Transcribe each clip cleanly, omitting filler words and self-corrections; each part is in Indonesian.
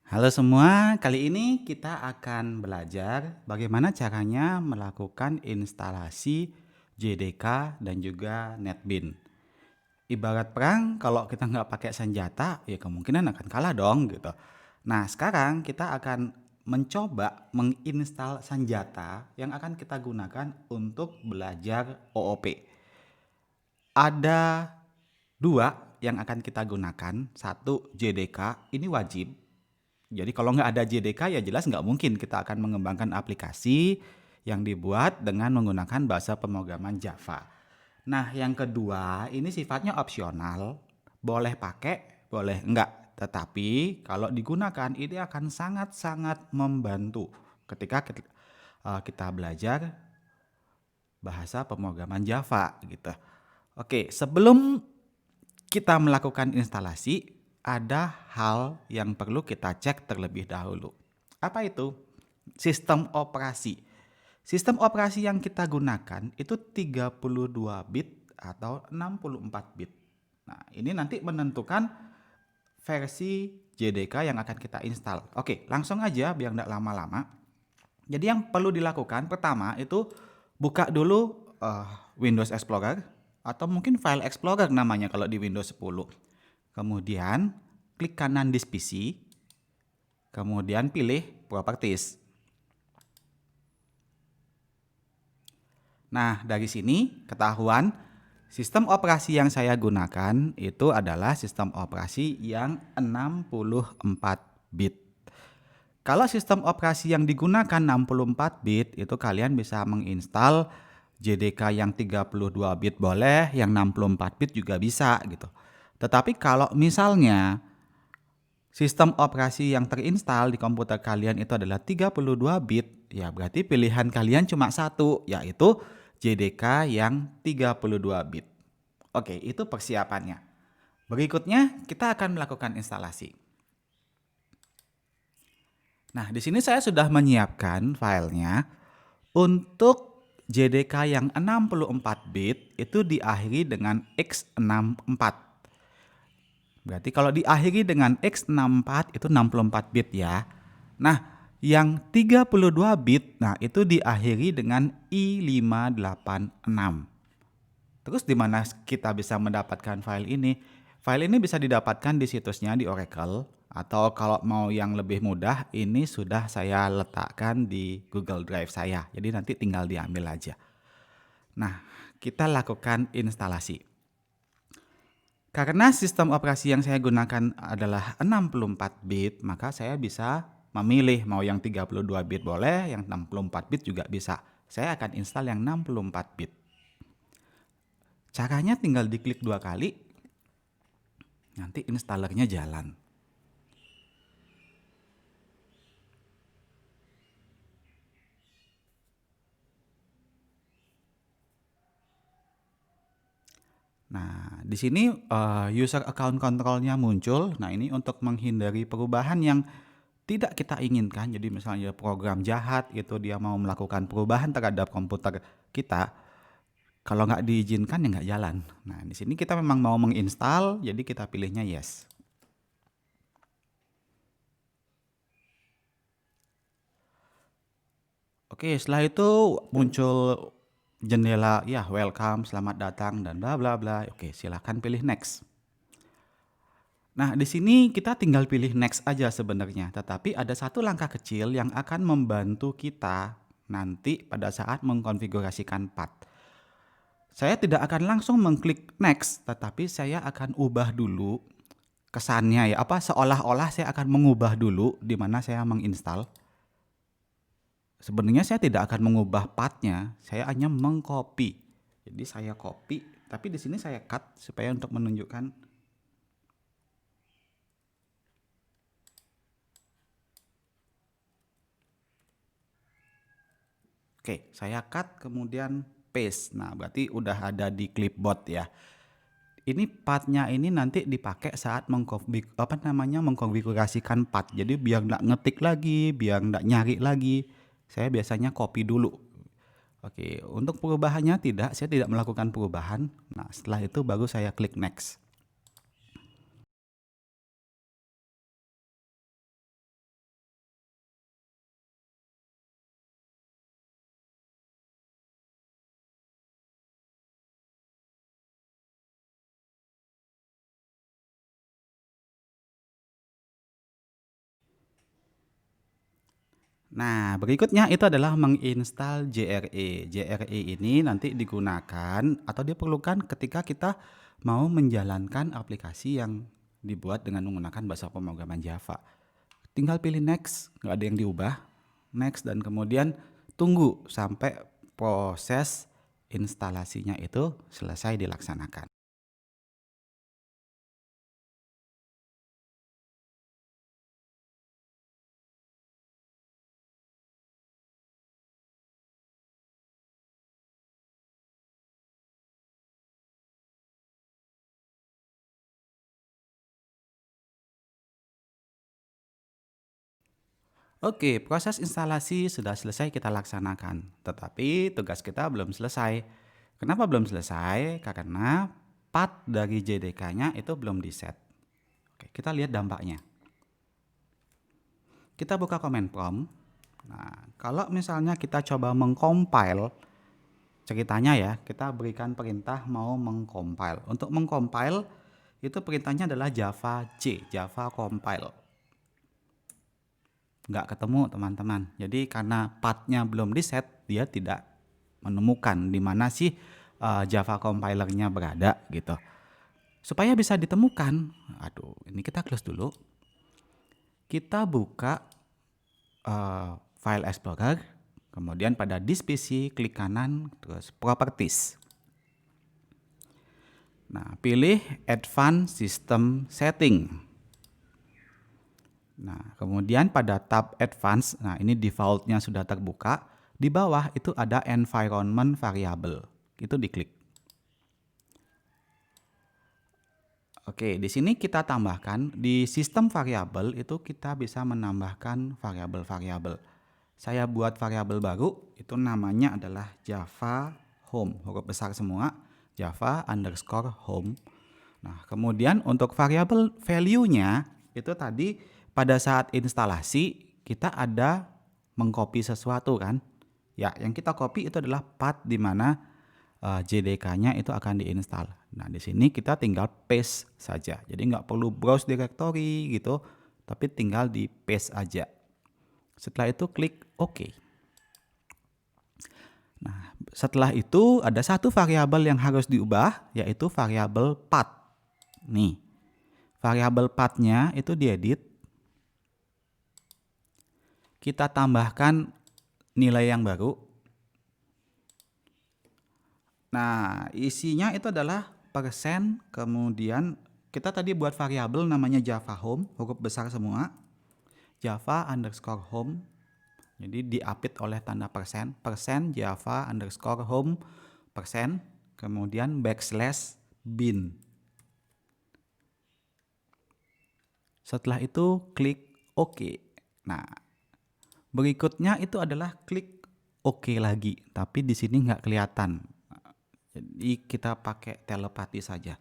Halo semua, kali ini kita akan belajar bagaimana caranya melakukan instalasi JDK dan juga NetBeans. Ibarat perang, kalau kita nggak pakai senjata, ya kemungkinan akan kalah dong gitu. Nah, sekarang kita akan mencoba menginstal senjata yang akan kita gunakan untuk belajar OOP. Ada dua yang akan kita gunakan. Satu, JDK, ini wajib. Jadi kalau nggak ada JDK ya jelas nggak mungkin kita akan mengembangkan aplikasi yang dibuat dengan menggunakan bahasa pemrograman Java. Nah, yang kedua ini sifatnya opsional, boleh pakai, boleh enggak. Tetapi kalau digunakan ini akan sangat-sangat membantu ketika kita belajar bahasa pemrograman Java gitu. Oke, sebelum kita melakukan instalasi, ada hal yang perlu kita cek terlebih dahulu. Apa itu? Sistem operasi. Sistem operasi yang kita gunakan itu 32 bit atau 64 bit. Nah, ini nanti menentukan versi JDK yang akan kita install. Oke, langsung aja biar nggak lama-lama. Jadi yang perlu dilakukan pertama itu buka dulu Windows Explorer atau mungkin File Explorer namanya kalau di Windows 10. Kemudian klik kanan Disk PC, kemudian pilih Properties. Nah, dari sini ketahuan sistem operasi yang saya gunakan itu adalah sistem operasi yang 64 bit. Kalau sistem operasi yang digunakan 64 bit, itu kalian bisa menginstal JDK yang 32 bit boleh, yang 64 bit juga bisa gitu. Tetapi kalau misalnya sistem operasi yang terinstal di komputer kalian itu adalah 32 bit, ya berarti pilihan kalian cuma satu, yaitu JDK yang 32 bit. Oke, itu persiapannya. Berikutnya kita akan melakukan instalasi. Nah, di sini saya sudah menyiapkan filenya. Untuk JDK yang 64 bit itu diakhiri dengan X64. Berarti kalau diakhiri dengan X64 itu 64 bit ya. Nah, yang 32 bit, nah itu diakhiri dengan I586. Terus di mana kita bisa mendapatkan file ini? File ini bisa didapatkan di situsnya di Oracle, atau kalau mau yang lebih mudah ini sudah saya letakkan di Google Drive saya. Jadi nanti tinggal diambil aja. Nah, kita lakukan instalasi. Karena sistem operasi yang saya gunakan adalah 64 bit, maka saya bisa memilih mau yang 32 bit boleh, yang 64 bit juga bisa. Saya akan install yang 64 bit. Caranya tinggal diklik 2 kali, nanti installernya jalan. Nah, di sini user account control-nya muncul. Nah, ini untuk menghindari perubahan yang tidak kita inginkan. Jadi misalnya program jahat itu dia mau melakukan perubahan terhadap komputer kita, kalau nggak diizinkan ya nggak jalan. Nah, di sini kita memang mau menginstal, jadi kita pilihnya yes. Oke, setelah itu muncul jendela ya welcome, selamat datang dan bla bla bla. Oke, silahkan pilih next. Nah, di sini kita tinggal pilih next aja sebenarnya, tetapi ada satu langkah kecil yang akan membantu kita nanti pada saat mengkonfigurasikan path. Saya tidak akan langsung mengklik next, tetapi saya akan ubah dulu kesannya ya, apa seolah-olah saya akan mengubah dulu di mana saya menginstal. Sebenarnya saya tidak akan mengubah pathnya, saya hanya mengcopy. Jadi saya copy, tapi di sini saya cut supaya untuk menunjukkan. Oke, saya cut kemudian paste. Nah, berarti udah ada di clipboard ya. Ini pathnya ini nanti dipakai saat mengkonfigurasikan path. Jadi biar nggak ngetik lagi, biar nggak nyari lagi, saya biasanya copy dulu. Oke, untuk perubahannya tidak, saya tidak melakukan perubahan. Nah, setelah itu baru saya klik next. Nah, berikutnya itu adalah menginstal JRE. JRE ini nanti digunakan atau diperlukan ketika kita mau menjalankan aplikasi yang dibuat dengan menggunakan bahasa pemrograman Java. Tinggal pilih next, nggak ada yang diubah. Next dan kemudian tunggu sampai proses instalasinya itu selesai dilaksanakan. Oke, proses instalasi sudah selesai kita laksanakan, tetapi tugas kita belum selesai. Kenapa belum selesai? Karena path dari JDK-nya itu belum di-set. Oke, kita lihat dampaknya. Kita buka command prompt. Nah, kalau misalnya kita coba mengcompile, ceritanya ya, kita berikan perintah mau mengcompile. Untuk mengcompile, itu perintahnya adalah Java C, Java compile. Nggak ketemu teman-teman. Jadi karena path-nya belum di-set, dia tidak menemukan di mana sih Java compilernya berada gitu. Supaya bisa ditemukan, aduh, ini kita close dulu. Kita buka File Explorer, kemudian pada This PC klik kanan, terus Properties. Nah, pilih Advanced System Setting. Nah, kemudian pada tab Advanced, nah ini defaultnya sudah terbuka. Di bawah itu ada Environment Variable, itu diklik. Oke, di sini kita tambahkan di sistem variabel itu kita bisa menambahkan variabel-variabel. Saya buat variabel baru, itu namanya adalah Java Home, huruf besar semua, Java underscore home. Nah, kemudian untuk variabel value-nya itu tadi pada saat instalasi kita ada mengcopy sesuatu kan. Ya, yang kita copy itu adalah path di mana JDK-nya itu akan diinstal. Nah, di sini kita tinggal paste saja. Jadi nggak perlu browse directory gitu, tapi tinggal di paste aja. Setelah itu klik OK. Nah, setelah itu ada satu variabel yang harus diubah, yaitu variabel path. Nih, variabel path-nya itu diedit. Kita tambahkan nilai yang baru. Nah, isinya itu adalah persen, kemudian kita tadi buat variabel namanya Java Home, huruf besar semua, Java underscore home, jadi diapit oleh tanda persen, persen Java underscore home, persen, kemudian backslash bin. Setelah itu klik OK. Nah, berikutnya itu adalah klik OK lagi, tapi di sini nggak kelihatan. Jadi kita pakai telepati saja.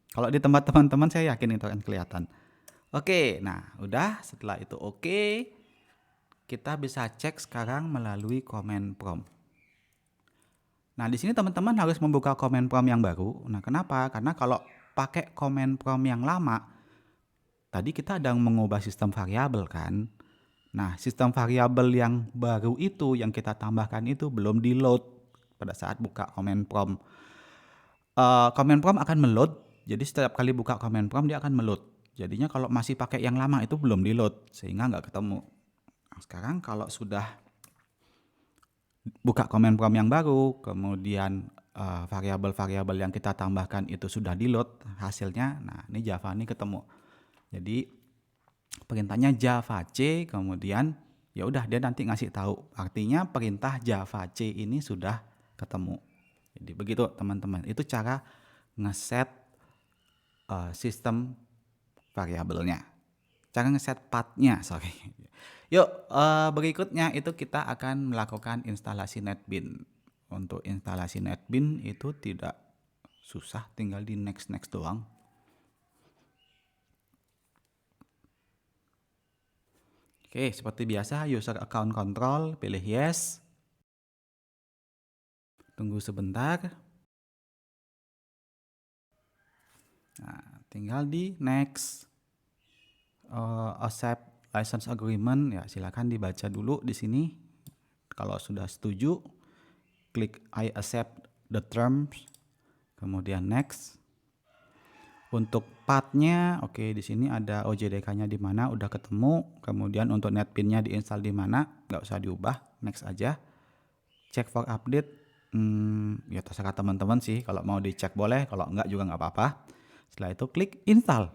Kalau di tempat teman-teman saya yakin itu akan kelihatan. Oke, nah udah setelah itu oke, kita bisa cek sekarang melalui command prompt. Nah di sini teman-teman harus membuka command prompt yang baru. Nah kenapa? Karena kalau pakai command prompt yang lama, tadi kita sedang mengubah sistem variabel kan. Nah sistem variabel yang baru itu yang kita tambahkan itu belum di load pada saat buka command prompt. Command prompt akan meload. Jadi setiap kali buka command prompt dia akan meload. Jadinya kalau masih pakai yang lama itu belum di load sehingga nggak ketemu. Nah, sekarang kalau sudah buka command prompt yang baru, kemudian variabel-variabel yang kita tambahkan itu sudah di load hasilnya. Nah ini Java ini ketemu. Jadi perintahnya Java C, kemudian ya udah dia nanti ngasih tahu. Artinya perintah Java C ini sudah ketemu. Jadi begitu teman-teman. Itu cara ngeset sistem variabelnya. Cara ngeset path-nya, sorry. Yuk, berikutnya itu kita akan melakukan instalasi NetBeans. Untuk instalasi NetBeans itu tidak susah, tinggal di next doang. Oke, seperti biasa user account control, pilih yes. Tunggu sebentar. Nah, tinggal di next, accept license agreement ya silakan dibaca dulu di sini. Kalau sudah setuju, klik I accept the terms, kemudian next. Untuk pathnya, oke di sini ada OJDK-nya di mana udah ketemu. Kemudian untuk netpin-nya diinstal di mana, nggak usah diubah, next aja. Check for update, ya terserah teman-teman sih. Kalau mau dicek boleh, kalau nggak juga nggak apa-apa. Setelah itu klik install.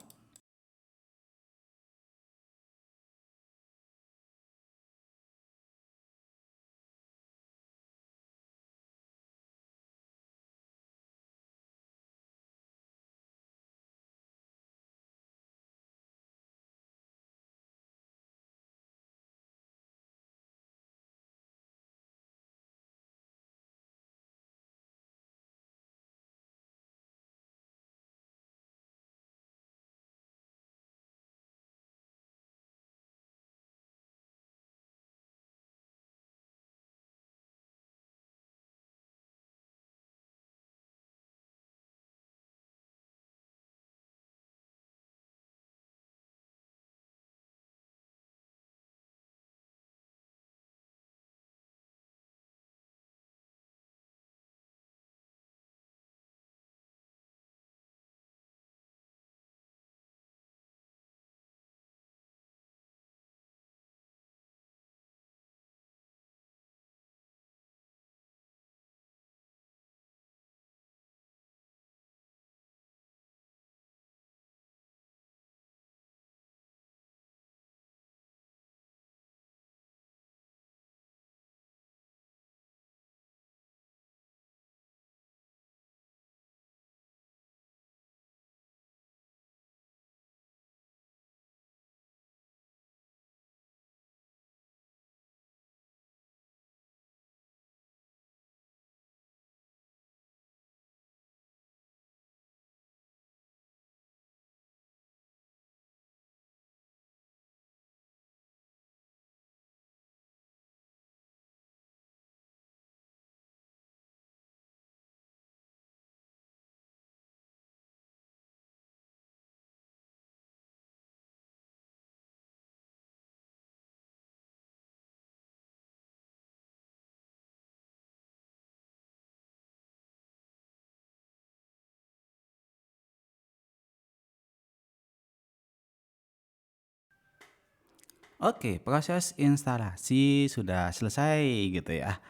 Oke, proses instalasi sudah selesai gitu ya.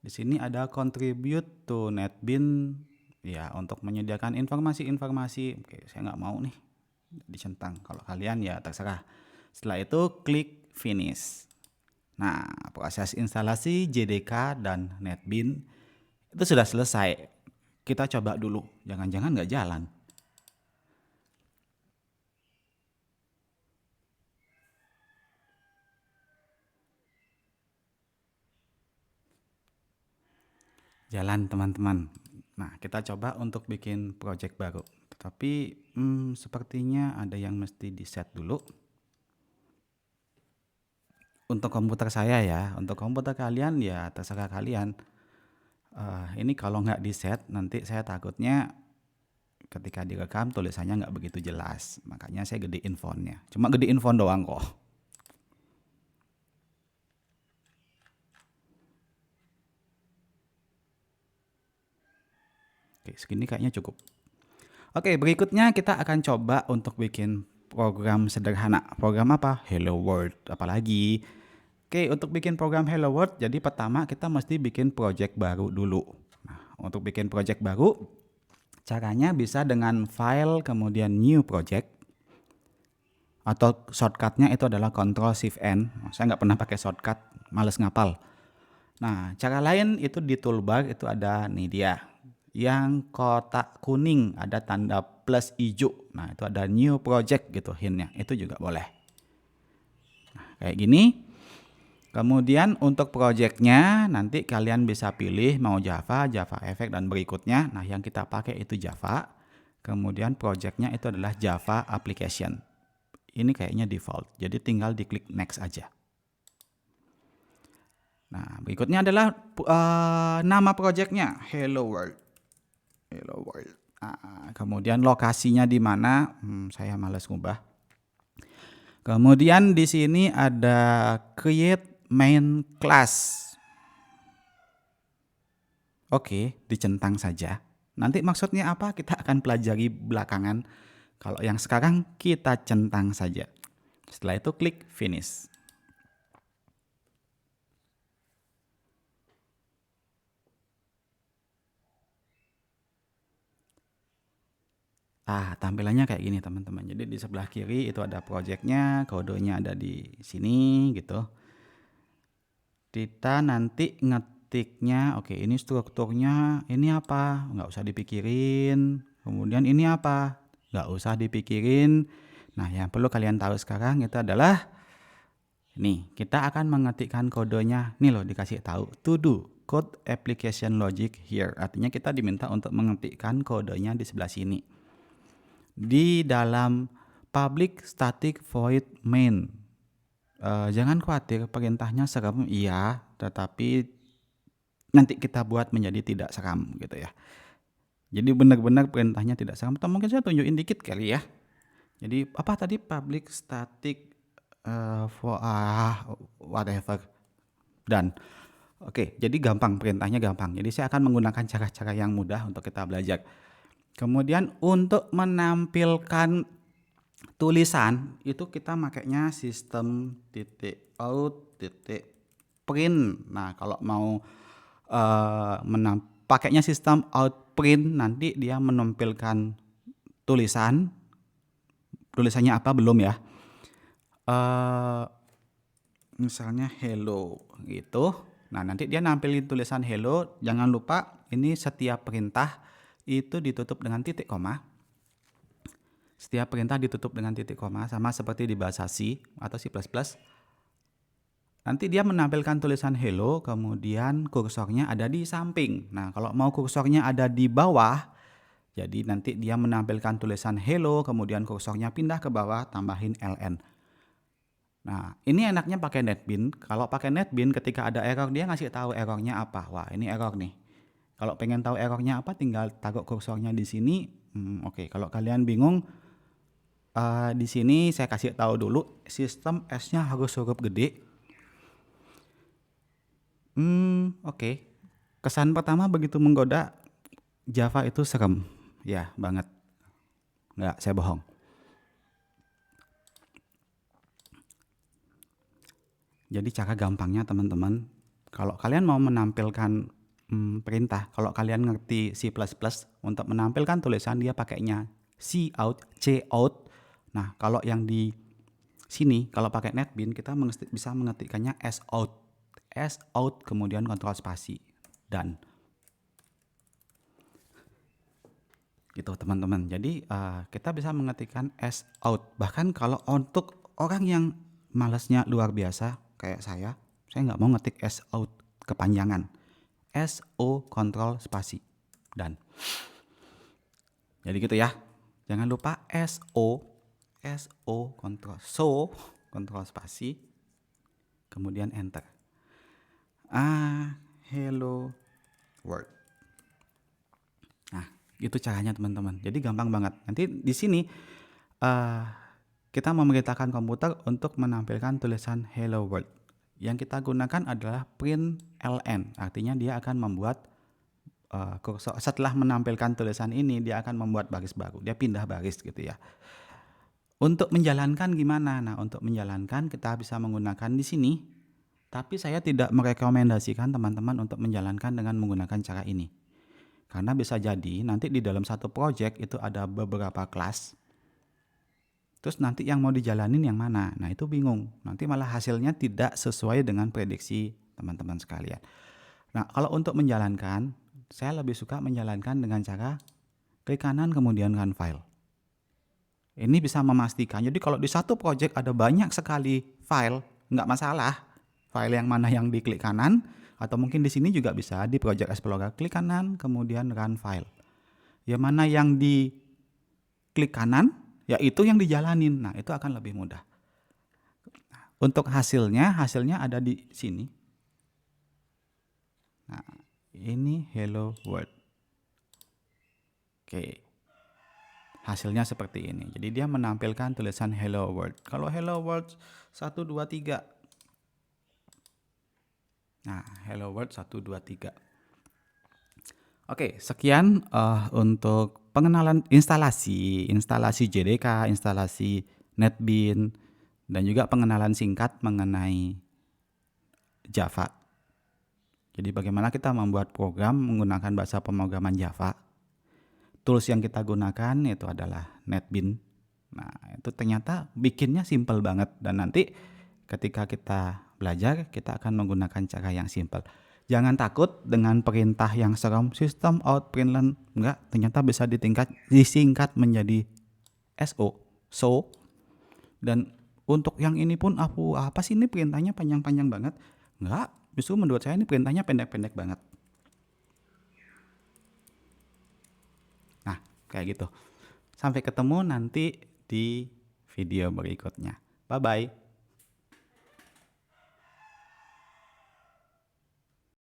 Di sini ada contribute to NetBeans ya untuk menyediakan informasi-informasi. Oke, saya nggak mau nih dicentang. Kalau kalian ya terserah. Setelah itu klik finish. Nah, proses instalasi JDK dan NetBeans itu sudah selesai. Kita coba dulu. Jangan-jangan nggak jalan. Jalan teman-teman. Nah, kita coba untuk bikin project baru. Tapi sepertinya ada yang mesti di-set dulu. Untuk komputer saya ya, untuk komputer kalian ya terserah kalian. Ini kalau nggak di-set nanti saya takutnya ketika direkam tulisannya nggak begitu jelas. Makanya saya gedein fontnya. Cuma gedein font doang kok. Oke, segini kayaknya cukup. Oke, berikutnya kita akan coba untuk bikin program sederhana. Program apa? Hello World. Apalagi? Oke, untuk bikin program Hello World, jadi pertama kita mesti bikin project baru dulu. Nah, untuk bikin project baru, caranya bisa dengan file, kemudian new project, atau shortcutnya itu adalah Ctrl Shift N. Saya nggak pernah pakai shortcut, males ngapal. Nah, cara lain itu di toolbar itu ada nih dia. Yang kotak kuning ada tanda plus hijau. Nah, itu ada new project gitu hintnya. Itu juga boleh. Nah, kayak gini. Kemudian untuk projectnya nanti kalian bisa pilih mau Java, Java Effect dan berikutnya. Nah, yang kita pakai itu Java. Kemudian projectnya itu adalah Java Application. Ini kayaknya default. Jadi tinggal diklik next aja. Nah, berikutnya adalah nama projectnya Hello World. Hello World. Nah, kemudian lokasinya di mana? Saya malas ngubah. Kemudian di sini ada create main class. Oke, dicentang saja. Nanti maksudnya apa kita akan pelajari belakangan. Kalau yang sekarang kita centang saja. Setelah itu klik finish. Tampilannya kayak gini teman-teman. Jadi di sebelah kiri itu ada projectnya, kodenya ada di sini gitu. Kita nanti ngetiknya, oke ini strukturnya, ini apa? Nggak usah dipikirin. Kemudian ini apa? Nggak usah dipikirin. Nah yang perlu kalian tahu sekarang itu adalah, nih kita akan mengetikkan kodenya, nih loh dikasih tahu, to do, code application logic here. Artinya kita diminta untuk mengetikkan kodenya di sebelah sini. Di dalam public static void main. Jangan khawatir perintahnya serem, iya, tetapi nanti kita buat menjadi tidak seram gitu ya. Jadi benar-benar perintahnya tidak seram. Atau mungkin saya tunjukin dikit kali ya. Jadi apa tadi public static whatever. Dan oke, jadi gampang, perintahnya gampang. Jadi saya akan menggunakan cara-cara yang mudah untuk kita belajar. Kemudian untuk menampilkan tulisan itu kita makainya sistem .out .print. Nah, kalau mau pakainya sistem out print, nanti dia menampilkan tulisannya apa belum ya? Misalnya hello gitu. Nah, nanti dia nampilin tulisan hello. Jangan lupa ini setiap perintah itu ditutup dengan titik koma. Setiap perintah ditutup dengan titik koma, sama seperti di bahasa C atau C++. Nanti dia menampilkan tulisan hello, kemudian kursornya ada di samping. Nah, kalau mau kursornya ada di bawah, jadi nanti dia menampilkan tulisan hello, kemudian kursornya pindah ke bawah, tambahin ln. Nah, ini enaknya pakai NetBeans. Kalau pakai NetBeans, ketika ada error, dia ngasih tahu errornya apa. Wah, ini error nih. Kalau pengen tahu errornya apa, tinggal taruh kursornya di sini. Oke. Kalau kalian bingung, di sini saya kasih tahu dulu, sistem S-nya harus huruf gede. Oke. Kesan pertama begitu menggoda, Java itu serem. Ya, banget. Nggak, saya bohong. Jadi cara gampangnya teman-teman, kalau kalian mau menampilkan perintah, kalau kalian ngerti C++, untuk menampilkan tulisan dia pakainya cout. Nah, kalau yang di sini, kalau pakai NetBeans, kita bisa mengetikkannya sout, kemudian kontrol spasi, dan gitu teman-teman. Jadi kita bisa mengetikkan sout. Bahkan kalau untuk orang yang malasnya luar biasa kayak saya nggak mau ngetik sout kepanjangan. So kontrol spasi, dan jadi gitu ya. Jangan lupa so kontrol spasi, kemudian enter. Hello world. Nah, itu caranya teman-teman. Jadi gampang banget. Nanti di sini kita memerintahkan komputer untuk menampilkan tulisan hello world. Yang kita gunakan adalah print ln. Artinya dia akan membuat kursor. Setelah menampilkan tulisan ini, dia akan membuat baris baru. Dia pindah baris gitu ya. Untuk menjalankan gimana? Nah, untuk menjalankan kita bisa menggunakan di sini. Tapi saya tidak merekomendasikan teman-teman untuk menjalankan dengan menggunakan cara ini. Karena bisa jadi nanti di dalam satu project itu ada beberapa kelas. Terus nanti yang mau dijalanin yang mana? Nah, itu bingung. Nanti malah hasilnya tidak sesuai dengan prediksi teman-teman sekalian. Nah, kalau untuk menjalankan, saya lebih suka menjalankan dengan cara klik kanan kemudian run file. Ini bisa memastikan. Jadi kalau di satu project ada banyak sekali file, nggak masalah. File yang mana yang diklik kanan, atau mungkin di sini juga bisa di Project Explorer klik kanan kemudian run file. Yang mana yang diklik kanan, ya itu yang dijalanin. Nah, itu akan lebih mudah. Untuk hasilnya ada di sini. Nah, ini hello world. Oke. Hasilnya seperti ini. Jadi dia menampilkan tulisan hello world. Kalau hello world 1 2 3. Nah, hello world 1 2 3. Oke, sekian untuk pengenalan instalasi JDK, instalasi NetBeans, dan juga pengenalan singkat mengenai Java. Jadi bagaimana kita membuat program menggunakan bahasa pemrograman Java. Tools yang kita gunakan itu adalah NetBeans. Nah, itu ternyata bikinnya simple banget, dan nanti ketika kita belajar kita akan menggunakan cara yang simple. Jangan takut dengan perintah yang serem, system out println, enggak, ternyata bisa disingkat menjadi SO. So, dan untuk yang ini pun apa sih ini perintahnya panjang-panjang banget? Enggak, justru menurut saya ini perintahnya pendek-pendek banget. Nah, kayak gitu. Sampai ketemu nanti di video berikutnya. Bye-bye.